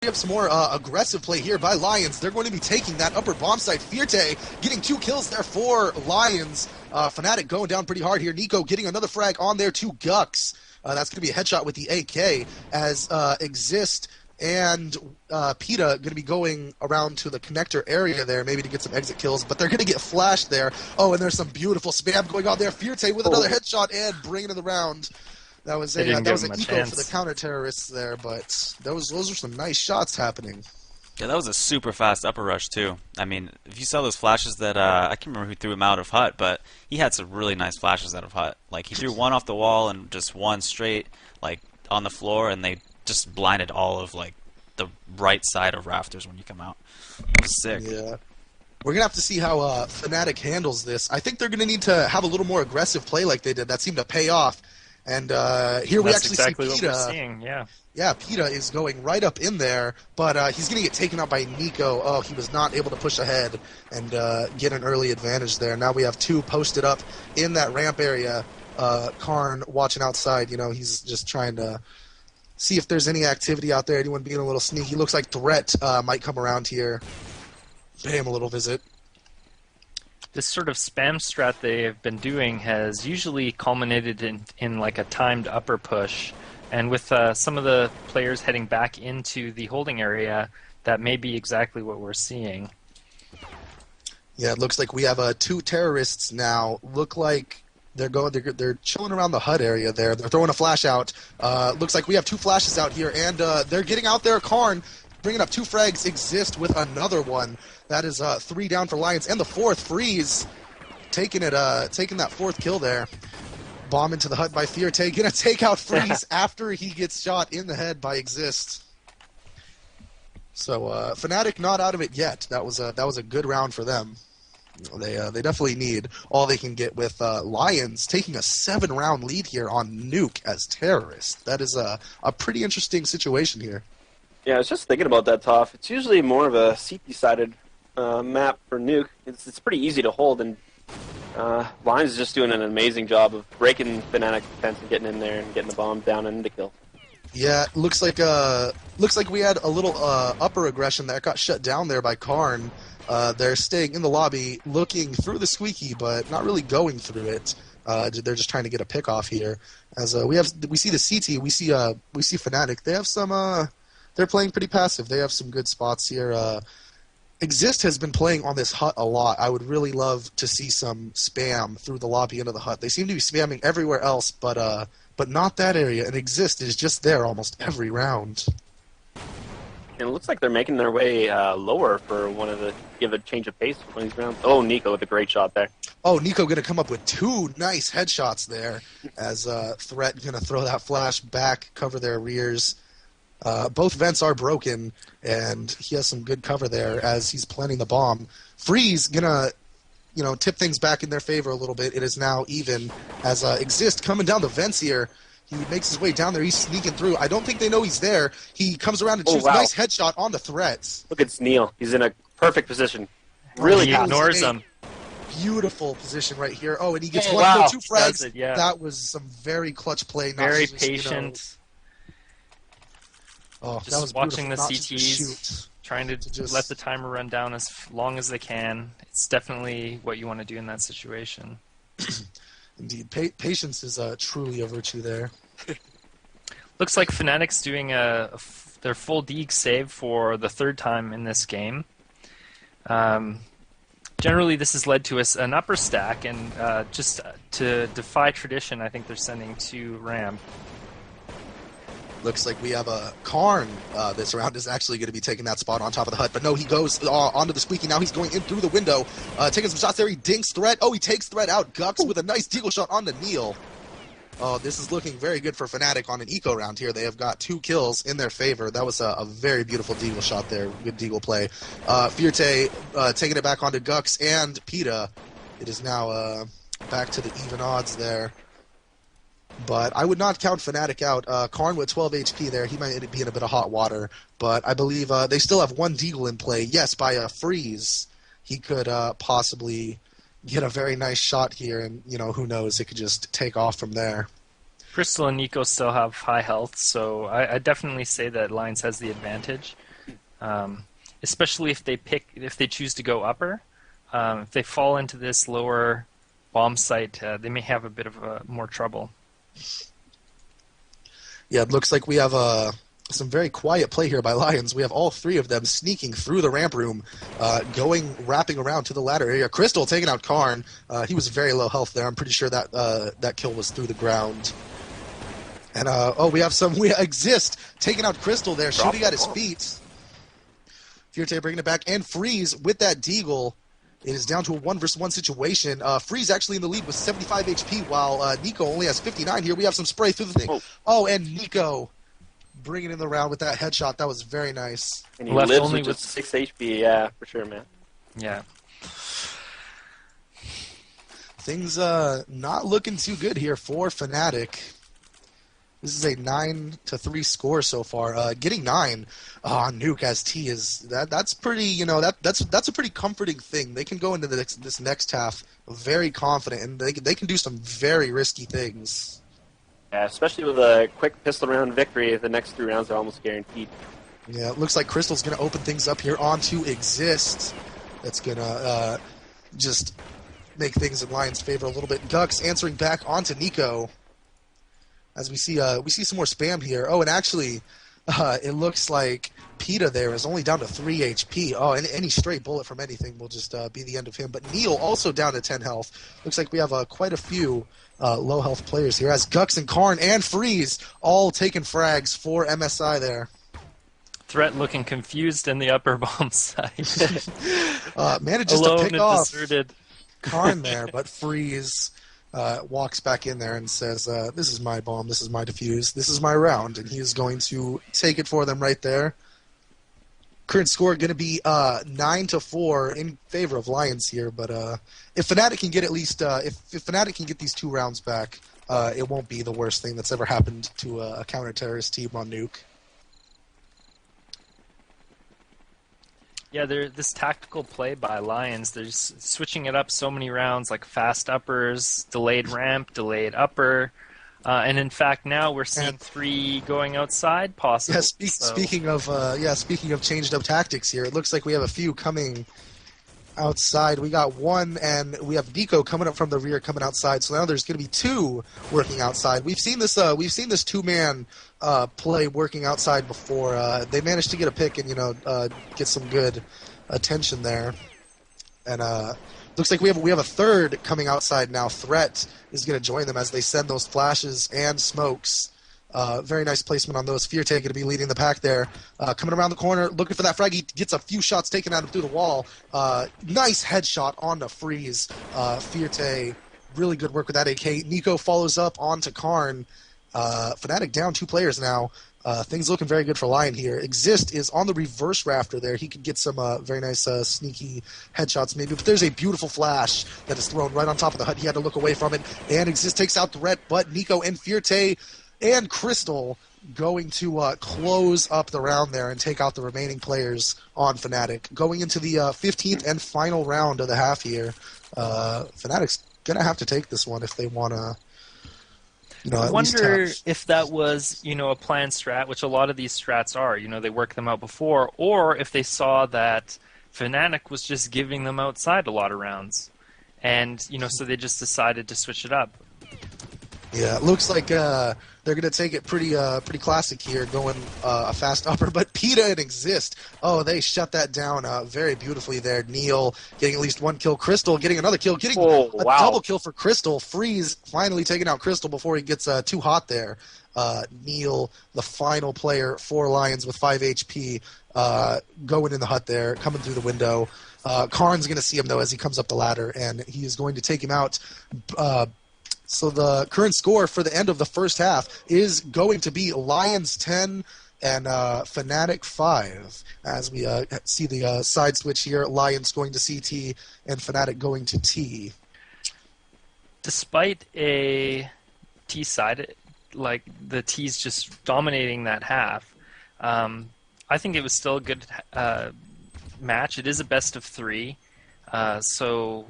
up some more aggressive play here by Lions. They're going to be taking that upper bomb site. Fierté getting 2 kills there for Lions. Fnatic going down pretty hard here. Nico getting another frag on there to Gux. That's going to be a headshot with the AK as Exist and PETA going to be going around to the connector area there, maybe to get some exit kills, but they're going to get flashed there. Oh, and there's some beautiful spam going on there. Fierté with another headshot and bringing it around. That was an eco for the counter-terrorists there, but those are some nice shots happening. Yeah, that was a super fast upper rush, too. I mean, if you saw those flashes that, I can't remember who threw him out of Hut, but he had some really nice flashes out of Hut. Like, he threw one off the wall and just one straight, like, on the floor, and they just blinded all of, like, the right side of rafters when you come out. It was sick. Yeah. We're going to have to see how Fnatic handles this. I think they're going to need to have a little more aggressive play like they did. That seemed to pay off. And here we actually exactly see PETA. what we're seeing, yeah. Yeah, PETA is going right up in there, but he's going to get taken out by Nico. Oh, he was not able to push ahead and get an early advantage there. Now we have 2 posted up in that ramp area. Karn watching outside. You know, he's just trying to see if there's any activity out there, anyone being a little sneaky. Looks like Threat might come around here, pay him a little visit. This sort of spam strat they've been doing has usually culminated in like a timed upper push, and with some of the players heading back into the holding area, that may be exactly what we're seeing. Yeah, it looks like we have 2 terrorists now. Look like they're chilling around the HUD area there. They're throwing a flash out. Looks like we have 2 flashes out here, and they're getting out there. Karn bringing up 2 frags. Exist with another one. That is 3 down for Lions, and the 4th Freeze taking that 4th kill there. Bomb into the hut by Fierté, gonna take out Freeze after he gets shot in the head by Exist. So Fnatic not out of it yet. That was a good round for them. They definitely need all they can get with Lions taking a 7-round lead here on Nuke as terrorists. That is a pretty interesting situation here. Yeah, I was just thinking about that, Toph. It's usually more of a CT-sided map for Nuke. It's pretty easy to hold, and Lions is just doing an amazing job of breaking Fnatic defense and getting in there and getting the bomb down and the kill. Yeah, looks like we had a little upper aggression that got shut down there by Karn. They're staying in the lobby, looking through the squeaky, but not really going through it. They're just trying to get a pick off here. As we see the CT, we see Fnatic. They have some. They're playing pretty passive. They have some good spots here. Exist has been playing on this hut a lot. I would really love to see some spam through the lobby into the hut. They seem to be spamming everywhere else, but not that area. And Exist is just there almost every round. And it looks like they're making their way lower for give a change of pace for one of these rounds. Oh, Nico with a great shot there. Oh, Nico going to come up with 2 nice headshots there as Threat going to throw that flash back, cover their rears. Both vents are broken, and he has some good cover there as he's planting the bomb. Freeze gonna, tip things back in their favor a little bit. It is now even as Exist coming down the vents here. He makes his way down there. He's sneaking through. I don't think they know he's there. He comes around and shoots a nice headshot on the Threats. Look at Sneal. He's in a perfect position. Really he ignores them. Beautiful position right here. Oh, and he gets 2 frags. Yeah. That was some very clutch play. Very patient. Oh, just that was watching the beautiful. CTs, trying to just let the timer run down as long as they can. It's definitely what you want to do in that situation. Indeed. Patience is truly a virtue there. Looks like Fnatic's doing their full Deeg save for the 3rd time in this game. Generally, this has led to an upper stack, and just to defy tradition, I think they're sending 2 ramp. Looks like we have a Karn this round is actually going to be taking that spot on top of the hut. But no, he goes onto the squeaky. Now he's going in through the window, taking some shots there. He dinks Threat. Oh, he takes Threat out. Gux with a nice deagle shot onto Neil. Oh, this is looking very good for Fnatic on an eco round here. They have got 2 kills in their favor. That was a very beautiful deagle shot there. Good deagle play. Fierté taking it back onto Gux and PETA. It is now back to the even odds there. But I would not count Fnatic out. Karn with 12 HP there. He might be in a bit of hot water. But I believe they still have 1 deagle in play. Yes, by a freeze, he could possibly get a very nice shot here. And, who knows, it could just take off from there. Crystal and Nico still have high health, so I definitely say that Lions has the advantage. especially if they choose to go upper. If they fall into this lower bomb site, they may have a bit of more trouble. Yeah, it looks like we have some very quiet play here by Lions. We have all three of them sneaking through the ramp room, wrapping around to the ladder area. Crystal taking out Karn. He was very low health there. I'm pretty sure that that kill was through the ground. And we Exist taking out Crystal there, shooting at his feet. Fierté bringing it back, and Freeze with that deagle. It is down to a 1-versus-1 situation. Freeze actually in the lead with 75 HP, while Nico only has 59 here. We have some spray through the thing. Oh, and Nico bringing in the round with that headshot. That was very nice. And he Left lives only with just 6 HP. Yeah, for sure, man. Yeah. Things not looking too good here for Fnatic. This is a 9-3 score so far. Getting 9 on Nuke as T that's pretty. That's a pretty comforting thing. They can go into this next half very confident, and they can do some very risky things. Yeah, especially with a quick pistol round victory, the next 3 rounds are almost guaranteed. Yeah, it looks like Crystal's going to open things up here onto Exist. That's going to just make things in Lions' favor a little bit. Gux answering back onto Nico. As we see some more spam here. Oh, and actually, it looks like PETA there is only down to 3 HP. Oh, and any stray bullet from anything will just be the end of him. But Neil also down to 10 health. Looks like we have quite a few low health players here. As Gux and Karn and Freeze all taking frags for MSI there. Threat looking confused in the upper bomb site. Manages Alone to pick and off deserted. Karn there, but Freeze walks back in there and says, this is my bomb, this is my defuse, this is my round, and he is going to take it for them right there. Current score going to be 9-4 in favor of Lions here, but if Fnatic can get at least, if Fnatic can get these 2 rounds back, it won't be the worst thing that's ever happened to a counter-terrorist team on Nuke. Yeah, this tactical play by Lions, they're just switching it up so many rounds, like fast uppers, delayed ramp, delayed upper, and in fact now we're seeing 3 going outside possibly. Yeah, speaking of changed up tactics here, it looks like we have a few coming outside. We got 1, and we have Nico coming up from the rear, coming outside. So now there's going to be 2 working outside. We've seen this 2-man play working outside before. They managed to get a pick and get some good attention there. And looks like we have a third coming outside now. Threat is going to join them as they send those flashes and smokes. Very nice placement on those. Fierté going to be leading the pack there. Coming around the corner, looking for that frag. He gets a few shots taken at him through the wall. Nice headshot on the Freeze. Fierté, really good work with that AK. Nico follows up onto Karn. Fnatic down 2 players now. Things looking very good for Lion here. Exist is on the reverse rafter there. He could get some very nice sneaky headshots maybe. But there's a beautiful flash that is thrown right on top of the hut. He had to look away from it. And Exist takes out Threat, but Nico and Fierté and Crystal going to close up the round there and take out the remaining players on Fnatic. Going into the 15th and final round of the half here, Fnatic's going to have to take this one if they want to, I wonder if that was, a planned strat, which a lot of these strats are. They work them out before, or if they saw that Fnatic was just giving them outside a lot of rounds. And, so they just decided to switch it up. Yeah, it looks like they're going to take it pretty classic here, going a fast upper. But PETA and Exist, they shut that down very beautifully there. Neil getting at least 1 kill. Crystal getting another kill, getting a double kill for Crystal. Freeze finally taking out Crystal before he gets too hot there. Neil, the final player for Lions with 5 HP, going in the hut there, coming through the window. Karn's going to see him, though, as he comes up the ladder, and he is going to take him out. So the current score for the end of the first half is going to be Lions 10 and Fnatic 5. As we see the side switch here, Lions going to CT and Fnatic going to T. Despite a T side, like the T's just dominating that half, I think it was still a good match. It is a best of 3, so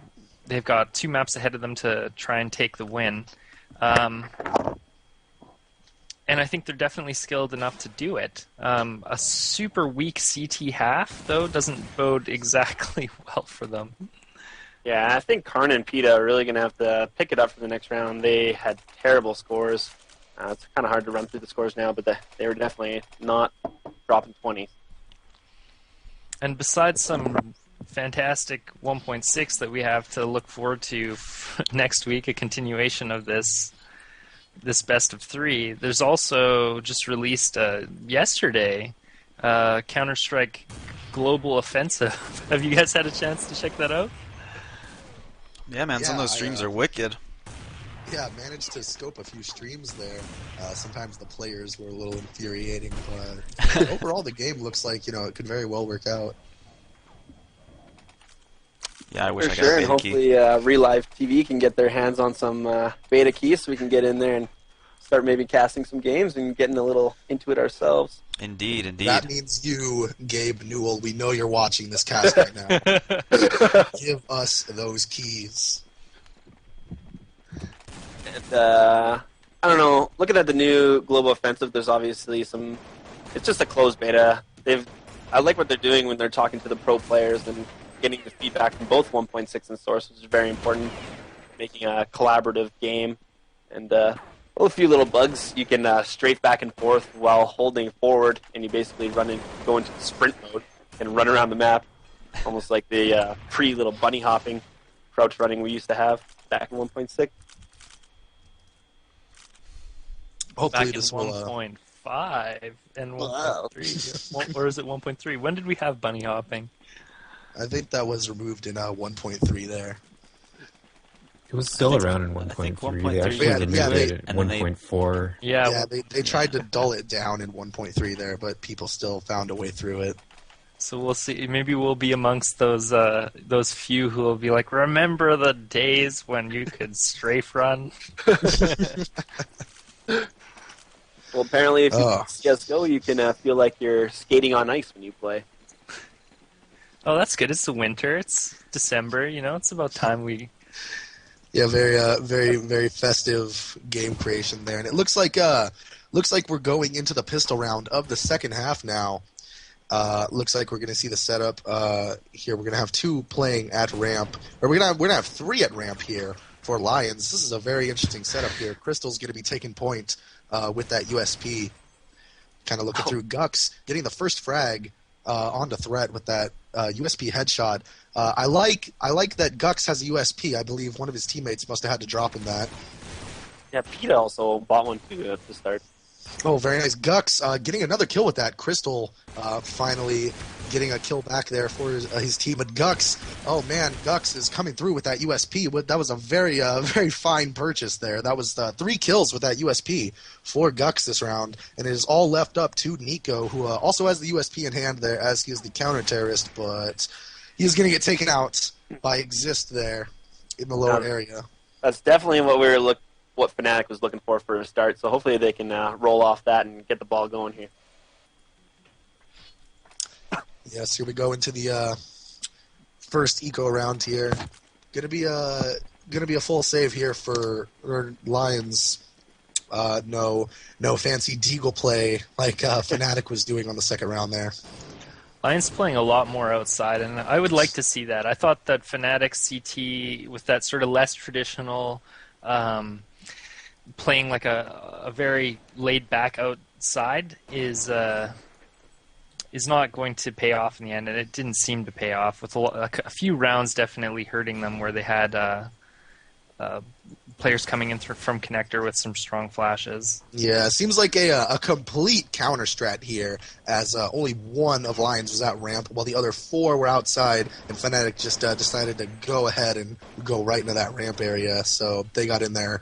they've got 2 maps ahead of them to try and take the win. And I think they're definitely skilled enough to do it. A super weak CT half, though, doesn't bode exactly well for them. Yeah, I think Karn and PETA are really going to have to pick it up for the next round. They had terrible scores. It's kind of hard to run through the scores now, but they were definitely not dropping 20s. And besides some fantastic 1.6 that we have to look forward to next week, a continuation of this best of 3, there's also just released yesterday Counter-Strike Global Offensive. Have you guys had a chance to check that out? Yeah, man, some of those streams are wicked. Yeah, managed to scope a few streams there. Sometimes the players were a little infuriating, but overall the game looks like, it could very well work out. Yeah, I wish For I got sure, a and beta key. hopefully relivetv can get their hands on some beta keys so we can get in there and start maybe casting some games and getting a little into it ourselves. Indeed, indeed. That means you, Gabe Newell, we know you're watching this cast right now. Give us those keys. And, I don't know. Looking at the new Global Offensive, there's obviously some. It's just a closed beta. I like what they're doing when they're talking to the pro players and getting the feedback from both 1.6 and Source, which is very important. Making a collaborative game, and a few little bugs. You can strafe back and forth while holding forward, and you basically go into sprint mode and run around the map, almost like the pre-little bunny hopping, crouch running we used to have back in 1.6. Hopefully Back in this will. 1.5 and 1.3, or is it 1.3? When did we have bunny hopping? I think that was removed in 1.3 there. It was still around in I think 1.3. They 1.3 actually Yeah, removed yeah, it at and then they- 1.4. Yeah, they tried to dull it down in 1.3 there, but people still found a way through it. So we'll see. Maybe we'll be amongst those few who will be like, remember the days when you could strafe run? Well, apparently, if you Oh. play CSGO, you can feel like you're skating on ice when you play. Oh, that's good. It's the winter. It's December. It's about time we. Yeah, very, very festive game creation there, and it looks like we're going into the pistol round of the second half now. Looks like we're going to see the setup here. We're going to have 2 playing at ramp, or we're gonna have 3 at ramp here for Lions. This is a very interesting setup here. Crystal's going to be taking point with that USP, kind of looking through Gux, getting the first frag onto Threat with that USP headshot. I like that Gux has a USP. I believe one of his teammates must have had to drop him that. Yeah, PETA also bought one too at the start. Oh, very nice. Gux getting another kill with that. Crystal finally getting a kill back there for his team. But Gux, oh man, Gux is coming through with that USP. That was a very, very fine purchase there. That was 3 kills with that USP for Gux this round. And it is all left up to Nico, who also has the USP in hand there as he is the counter-terrorist. But he's going to get taken out by Exist there in the lower area. That's definitely what Fnatic was looking for a start. So hopefully they can roll off that and get the ball going here. Yes, here we go into the first eco round here. Gonna be a full save here for Lions. No fancy deagle play like Fnatic was doing on the second round there. Lions playing a lot more outside, and I would like to see that. I thought that Fnatic CT, with that sort of less traditional, playing like a very laid back outside, is not going to pay off in the end, and it didn't seem to pay off. With a few rounds definitely hurting them, where they had players coming in from connector with some strong flashes. Yeah, it seems like a complete counter strat here, as only one of Lions was at ramp, while the other 4 were outside, and Fnatic just decided to go ahead and go right into that ramp area, so they got in there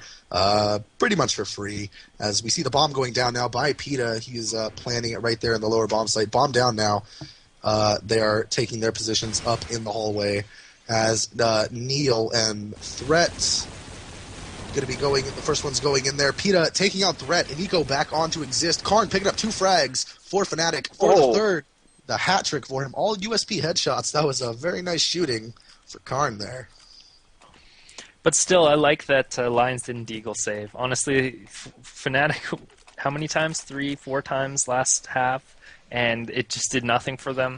pretty much for free. As we see the bomb going down now by PETA, he's planting it right there in the lower bomb site. Bomb down now. They are taking their positions up in the hallway, as Neil and Threat going to be going. The first one's going in there. PETA taking out Threat, and Eco back on to Exist. Karn picking up 2 frags for Fnatic for the third. The hat trick for him. All USP headshots. That was a very nice shooting for Karn there. But still, I like that Lions didn't deagle save. Honestly, Fnatic how many times? 3, 4 times last half, and it just did nothing for them.